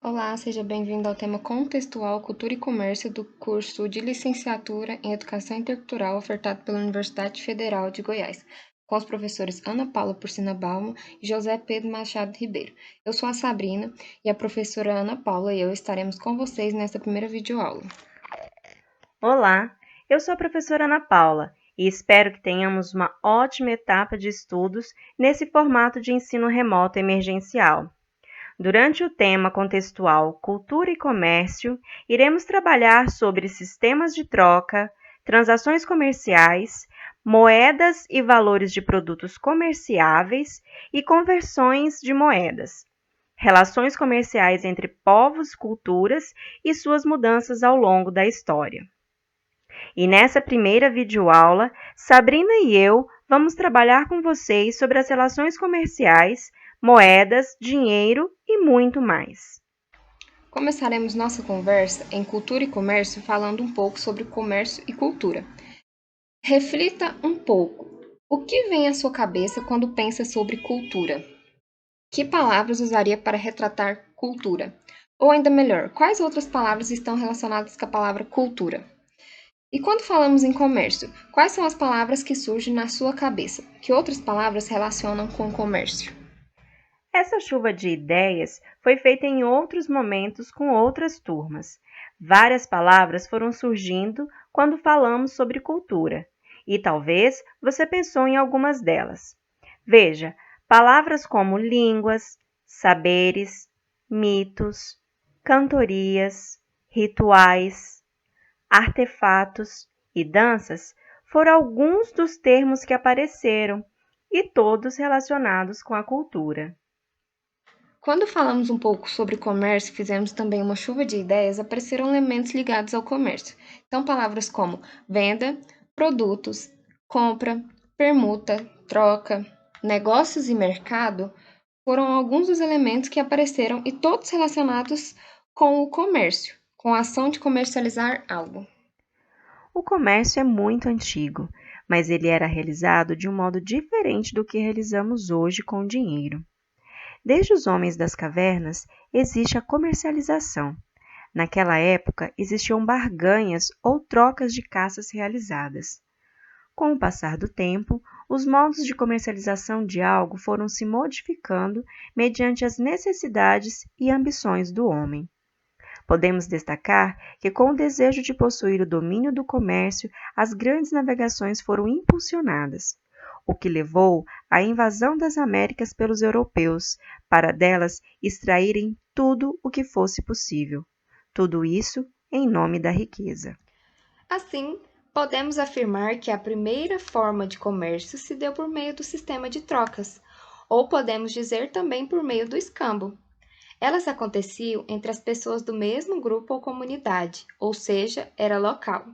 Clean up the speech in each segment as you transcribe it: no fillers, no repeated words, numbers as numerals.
Olá, seja bem-vindo ao tema Contextual, Cultura e Comércio do curso de Licenciatura em Educação Intercultural ofertado pela Universidade Federal de Goiás, com os professores Ana Paula Porcina Balma e José Pedro Machado Ribeiro. Eu sou a Sabrina e a professora Ana Paula e eu estaremos com vocês nesta primeira videoaula. Olá, eu sou a professora Ana Paula e espero que tenhamos uma ótima etapa de estudos nesse formato de ensino remoto emergencial. Durante o tema contextual Cultura e Comércio, iremos trabalhar sobre sistemas de troca, transações comerciais, moedas e valores de produtos comerciáveis e conversões de moedas, relações comerciais entre povos, culturas e suas mudanças ao longo da história. E nessa primeira videoaula, Sabrina e eu vamos trabalhar com vocês sobre as relações comerciais, moedas, dinheiro e muito mais. Começaremos nossa conversa em Cultura e Comércio falando um pouco sobre comércio e cultura. Reflita um pouco. O que vem à sua cabeça quando pensa sobre cultura? Que palavras usaria para retratar cultura? Ou ainda melhor, quais outras palavras estão relacionadas com a palavra cultura? E quando falamos em comércio, quais são as palavras que surgem na sua cabeça? Que outras palavras relacionam com o comércio? Essa chuva de ideias foi feita em outros momentos com outras turmas. Várias palavras foram surgindo quando falamos sobre cultura, e talvez você pensou em algumas delas. Veja, palavras como línguas, saberes, mitos, cantorias, rituais, artefatos e danças foram alguns dos termos que apareceram, e todos relacionados com a cultura. Quando falamos um pouco sobre comércio, fizemos também uma chuva de ideias, apareceram elementos ligados ao comércio. Então, palavras como venda, produtos, compra, permuta, troca, negócios e mercado foram alguns dos elementos que apareceram e todos relacionados com o comércio, com a ação de comercializar algo. O comércio é muito antigo, mas ele era realizado de um modo diferente do que realizamos hoje com o dinheiro. Desde os homens das cavernas existe a comercialização. Naquela época existiam barganhas ou trocas de caças realizadas. Com o passar do tempo, os modos de comercialização de algo foram se modificando mediante as necessidades e ambições do homem. Podemos destacar que, com o desejo de possuir o domínio do comércio, as grandes navegações foram impulsionadas, o que levou à invasão das Américas pelos europeus, para delas extraírem tudo o que fosse possível. Tudo isso em nome da riqueza. Assim, podemos afirmar que a primeira forma de comércio se deu por meio do sistema de trocas, ou podemos dizer também por meio do escambo. Elas aconteciam entre as pessoas do mesmo grupo ou comunidade, ou seja, era local.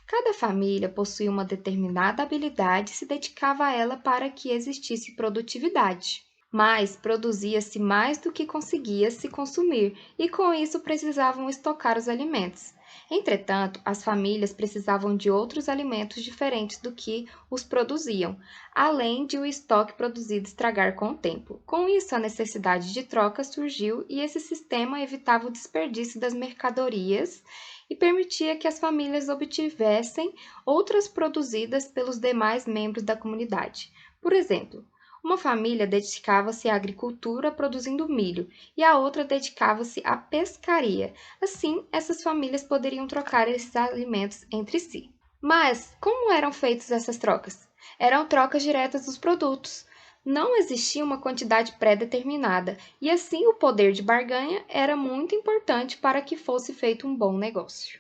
Cada família possuía uma determinada habilidade e se dedicava a ela para que existisse produtividade. Mas produzia-se mais do que conseguia se consumir, e com isso precisavam estocar os alimentos. Entretanto, as famílias precisavam de outros alimentos diferentes do que os produziam, além de o estoque produzido estragar com o tempo. Com isso, a necessidade de troca surgiu e esse sistema evitava o desperdício das mercadorias e permitia que as famílias obtivessem outras produzidas pelos demais membros da comunidade. Por exemplo, uma família dedicava-se à agricultura produzindo milho e a outra dedicava-se à pescaria. Assim, essas famílias poderiam trocar esses alimentos entre si. Mas como eram feitas essas trocas? Eram trocas diretas dos produtos. Não existia uma quantidade pré-determinada, e assim o poder de barganha era muito importante para que fosse feito um bom negócio.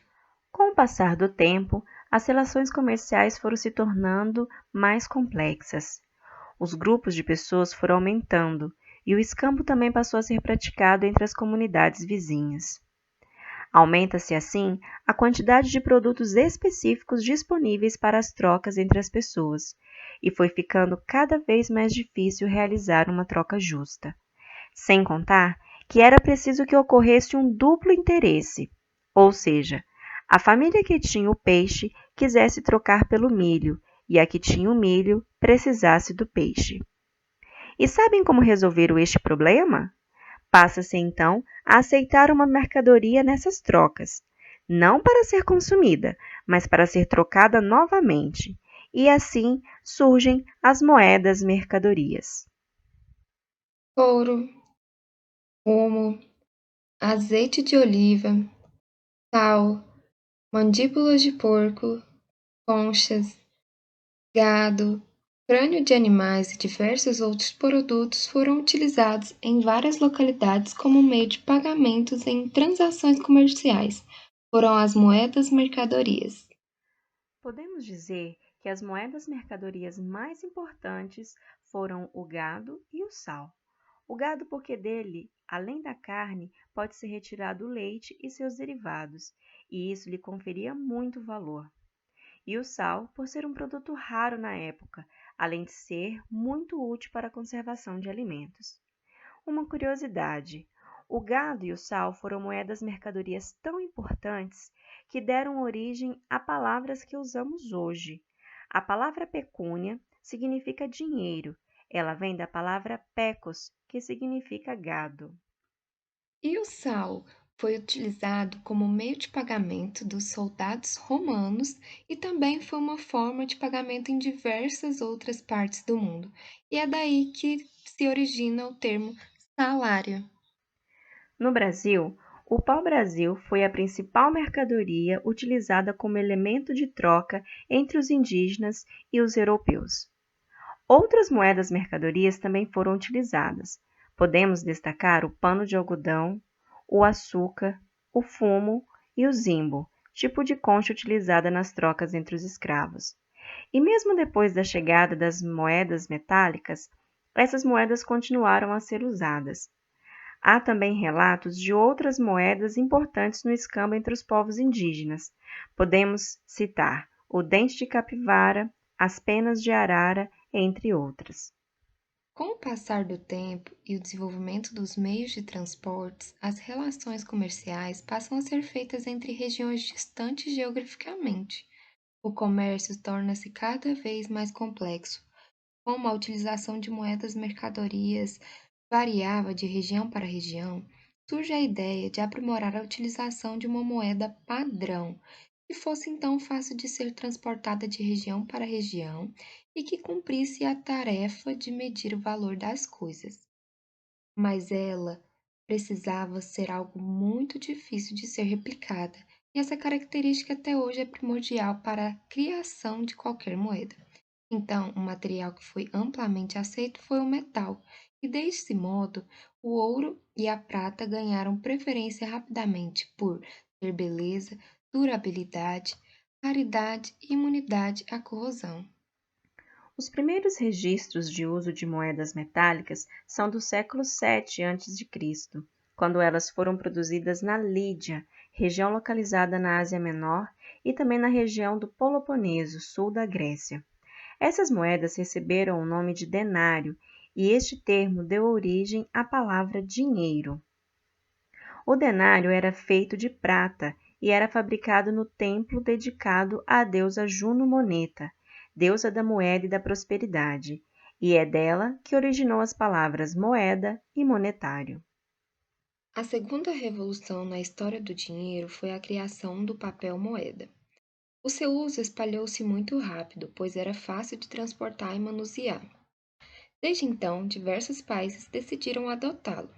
Com o passar do tempo, as relações comerciais foram se tornando mais complexas. Os grupos de pessoas foram aumentando e o escambo também passou a ser praticado entre as comunidades vizinhas. Aumenta-se assim a quantidade de produtos específicos disponíveis para as trocas entre as pessoas, e foi ficando cada vez mais difícil realizar uma troca justa. Sem contar que era preciso que ocorresse um duplo interesse, ou seja, a família que tinha o peixe quisesse trocar pelo milho e a que tinha o milho precisasse do peixe. E sabem como resolveram este problema? Passa-se então a aceitar uma mercadoria nessas trocas, não para ser consumida, mas para ser trocada novamente, e assim surgem as moedas mercadorias. Couro, fumo, azeite de oliva, sal, mandíbulas de porco, conchas, gado, crânio de animais e diversos outros produtos foram utilizados em várias localidades como meio de pagamentos em transações comerciais. Foram as moedas mercadorias. Podemos dizer que as moedas mercadorias mais importantes foram o gado e o sal. O gado, porque dele, além da carne, pode ser retirado o leite e seus derivados, e isso lhe conferia muito valor. E o sal, por ser um produto raro na época, além de ser muito útil para a conservação de alimentos. Uma curiosidade: o gado e o sal foram moedas mercadorias tão importantes que deram origem a palavras que usamos hoje. A palavra pecúnia significa dinheiro. Ela vem da palavra pecos, que significa gado. E o sal foi utilizado como meio de pagamento dos soldados romanos e também foi uma forma de pagamento em diversas outras partes do mundo. E é daí que se origina o termo salário. No Brasil, o pau-brasil foi a principal mercadoria utilizada como elemento de troca entre os indígenas e os europeus. Outras moedas mercadorias também foram utilizadas. Podemos destacar o pano de algodão, o açúcar, o fumo e o zimbo, tipo de concha utilizada nas trocas entre os escravos. E mesmo depois da chegada das moedas metálicas, essas moedas continuaram a ser usadas. Há também relatos de outras moedas importantes no escambo entre os povos indígenas. Podemos citar o dente de capivara, as penas de arara, entre outras. Com o passar do tempo e o desenvolvimento dos meios de transportes, as relações comerciais passam a ser feitas entre regiões distantes geograficamente. O comércio torna-se cada vez mais complexo, como a utilização de moedas mercadorias variava de região para região, surge a ideia de aprimorar a utilização de uma moeda padrão, que fosse então fácil de ser transportada de região para região e que cumprisse a tarefa de medir o valor das coisas. Mas ela precisava ser algo muito difícil de ser replicada, e essa característica até hoje é primordial para a criação de qualquer moeda. Então, um material que foi amplamente aceito foi o metal, e desse modo, o ouro e a prata ganharam preferência rapidamente por ter beleza, durabilidade, raridade e imunidade à corrosão. Os primeiros registros de uso de moedas metálicas são do século VII a.C., quando elas foram produzidas na Lídia, região localizada na Ásia Menor, e também na região do Peloponeso, sul da Grécia. Essas moedas receberam o nome de denário, e este termo deu origem à palavra dinheiro. O denário era feito de prata e era fabricado no templo dedicado à deusa Juno Moneta, deusa da moeda e da prosperidade, e é dela que originou as palavras moeda e monetário. A segunda revolução na história do dinheiro foi a criação do papel moeda. O seu uso espalhou-se muito rápido, pois era fácil de transportar e manusear. Desde então, diversos países decidiram adotá-lo.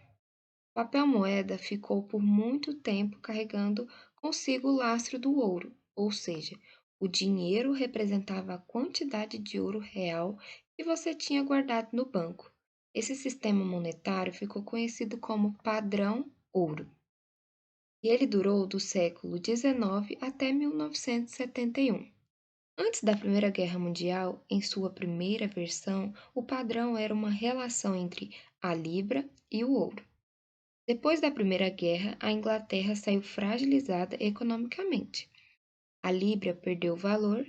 O papel moeda ficou por muito tempo carregando consigo o lastro do ouro, ou seja, o dinheiro representava a quantidade de ouro real que você tinha guardado no banco. Esse sistema monetário ficou conhecido como padrão ouro, e ele durou do século XIX até 1971. Antes da Primeira Guerra Mundial, em sua primeira versão, o padrão era uma relação entre a libra e o ouro. Depois da Primeira Guerra, a Inglaterra saiu fragilizada economicamente. A libra perdeu valor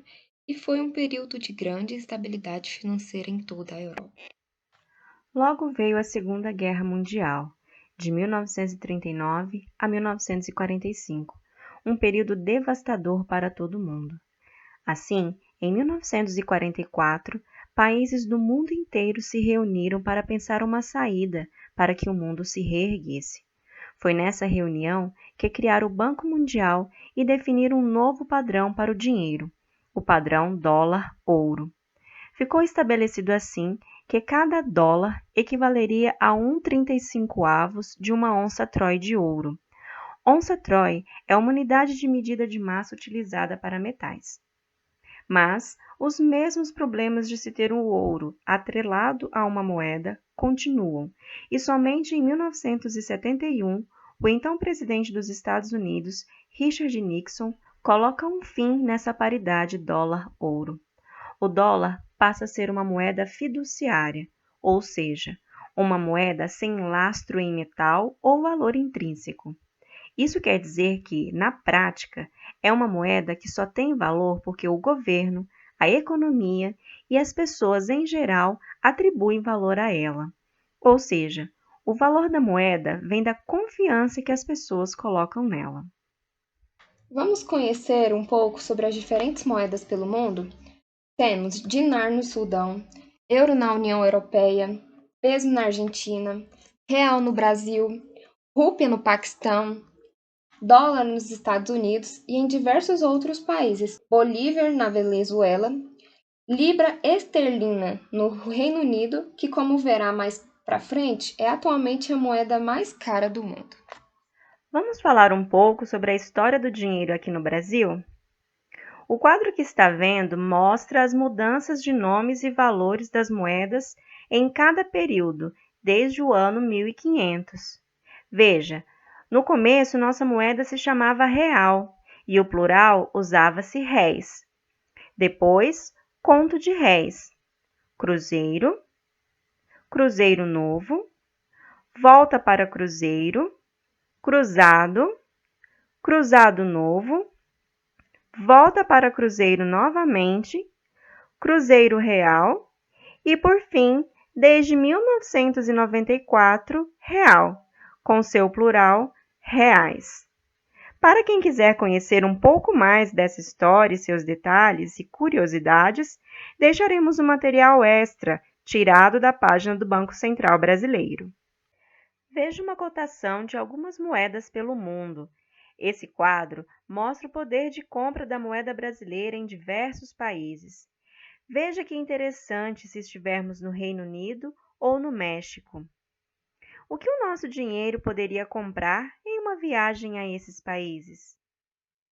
e foi um período de grande instabilidade financeira em toda a Europa. Logo veio a Segunda Guerra Mundial, de 1939 a 1945, um período devastador para todo o mundo. Assim, em 1944, países do mundo inteiro se reuniram para pensar uma saída para que o mundo se reerguesse. Foi nessa reunião que criaram o Banco Mundial e definiram um novo padrão para o dinheiro, o padrão dólar-ouro. Ficou estabelecido assim que cada dólar equivaleria a 1,35 de uma onça Troy de ouro. Onça Troy é uma unidade de medida de massa utilizada para metais. Mas os mesmos problemas de se ter um ouro atrelado a uma moeda continuam, e somente em 1971, o então presidente dos Estados Unidos, Richard Nixon, coloca um fim nessa paridade dólar-ouro. O dólar passa a ser uma moeda fiduciária, ou seja, uma moeda sem lastro em metal ou valor intrínseco. Isso quer dizer que, na prática, é uma moeda que só tem valor porque o governo, a economia e as pessoas em geral atribuem valor a ela. Ou seja, o valor da moeda vem da confiança que as pessoas colocam nela. Vamos conhecer um pouco sobre as diferentes moedas pelo mundo? Temos dinar no Sudão, euro na União Europeia, peso na Argentina, real no Brasil, rúpia no Paquistão, dólar nos Estados Unidos e em diversos outros países, bolívar na Venezuela, libra esterlina no Reino Unido, que, como verá mais para frente, é atualmente a moeda mais cara do mundo. Vamos falar um pouco sobre a história do dinheiro aqui no Brasil? O quadro que está vendo mostra as mudanças de nomes e valores das moedas em cada período, desde o ano 1500. Veja, no começo nossa moeda se chamava real e o plural usava-se réis. Depois, conto de réis, cruzeiro, cruzeiro novo, volta para cruzeiro, cruzado, cruzado novo, volta para cruzeiro novamente, cruzeiro real e, por fim, desde 1994, real, com seu plural, reais. Para quem quiser conhecer um pouco mais dessa história e seus detalhes e curiosidades, deixaremos um material extra tirado da página do Banco Central Brasileiro. Veja uma cotação de algumas moedas pelo mundo. Esse quadro mostra o poder de compra da moeda brasileira em diversos países. Veja que interessante se estivermos no Reino Unido ou no México. O que o nosso dinheiro poderia comprar em uma viagem a esses países?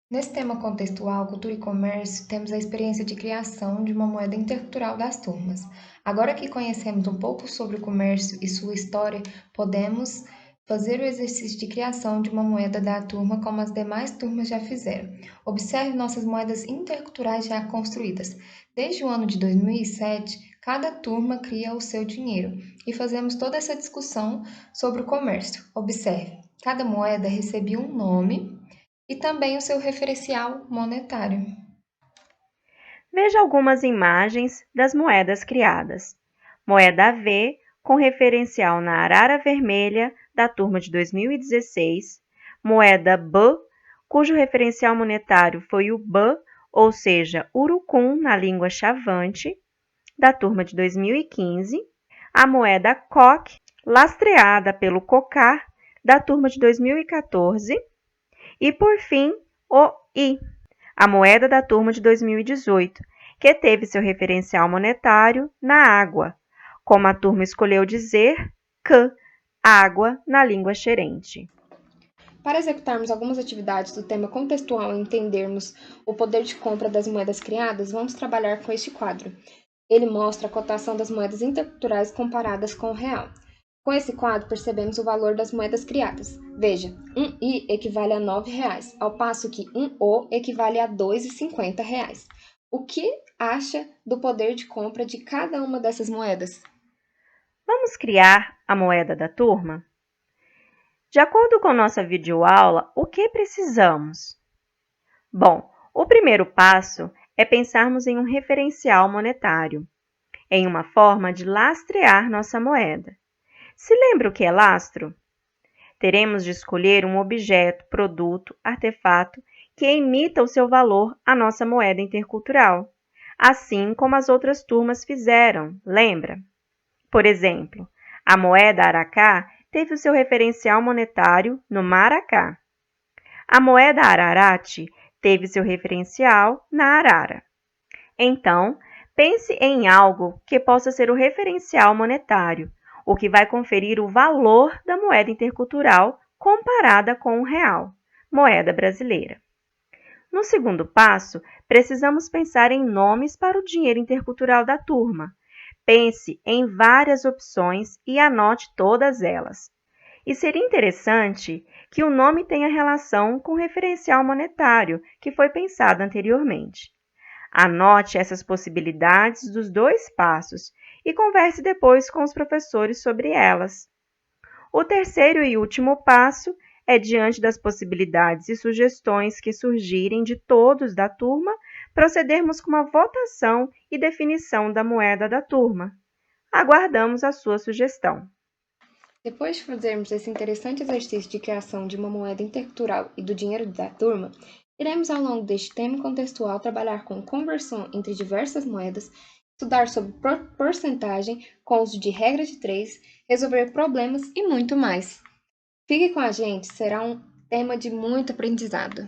Nesse tema contextual, cultura e comércio, temos a experiência de criação de uma moeda intercultural das turmas. Agora que conhecemos um pouco sobre o comércio e sua história, podemos fazer o exercício de criação de uma moeda da turma como as demais turmas já fizeram. Observe nossas moedas interculturais já construídas. Desde o ano de 2007, cada turma cria o seu dinheiro e fazemos toda essa discussão sobre o comércio. Observe, cada moeda recebia um nome e também o seu referencial monetário. Veja algumas imagens das moedas criadas. Moeda V, com referencial na arara vermelha da turma de 2016. Moeda B, cujo referencial monetário foi o B, ou seja, urucum na língua chavante, da turma de 2015. A moeda COC, lastreada pelo COCAR, da turma de 2014. E, por fim, o I, a moeda da turma de 2018, que teve seu referencial monetário na água, como a turma escolheu dizer, C, água na língua xerente. Para executarmos algumas atividades do tema contextual e entendermos o poder de compra das moedas criadas, vamos trabalhar com este quadro. Ele mostra a cotação das moedas interculturais comparadas com o real. Com esse quadro, percebemos o valor das moedas criadas. Veja, um I equivale a R$ 9,00, ao passo que um O equivale a R$ 2,50. O que acha do poder de compra de cada uma dessas moedas? Vamos criar a moeda da turma? De acordo com nossa videoaula, o que precisamos? Bom, o primeiro passo é pensarmos em um referencial monetário, em uma forma de lastrear nossa moeda. Se lembra o que é lastro? Teremos de escolher um objeto, produto, artefato que emita o seu valor à nossa moeda intercultural. assim como as outras turmas fizeram, lembra? Por exemplo, a moeda Aracá teve o seu referencial monetário no Maracá. A moeda Ararate teve seu referencial na Arara. Então, pense em algo que possa ser o referencial monetário, o que vai conferir o valor da moeda intercultural comparada com o real, moeda brasileira. No segundo passo, precisamos pensar em nomes para o dinheiro intercultural da turma. Pense em várias opções e anote todas elas. E seria interessante que o nome tenha relação com o referencial monetário que foi pensado anteriormente. Anote essas possibilidades dos dois passos e converse depois com os professores sobre elas. O terceiro e último passo é, diante das possibilidades e sugestões que surgirem de todos da turma, procedermos com uma votação e definição da moeda da turma. Aguardamos a sua sugestão. Depois de fazermos esse interessante exercício de criação de uma moeda intercultural e do dinheiro da turma, iremos ao longo deste tema contextual trabalhar com conversão entre diversas moedas, estudar sobre porcentagem com uso de regra de 3, resolver problemas e muito mais. Fique com a gente, será um tema de muito aprendizado.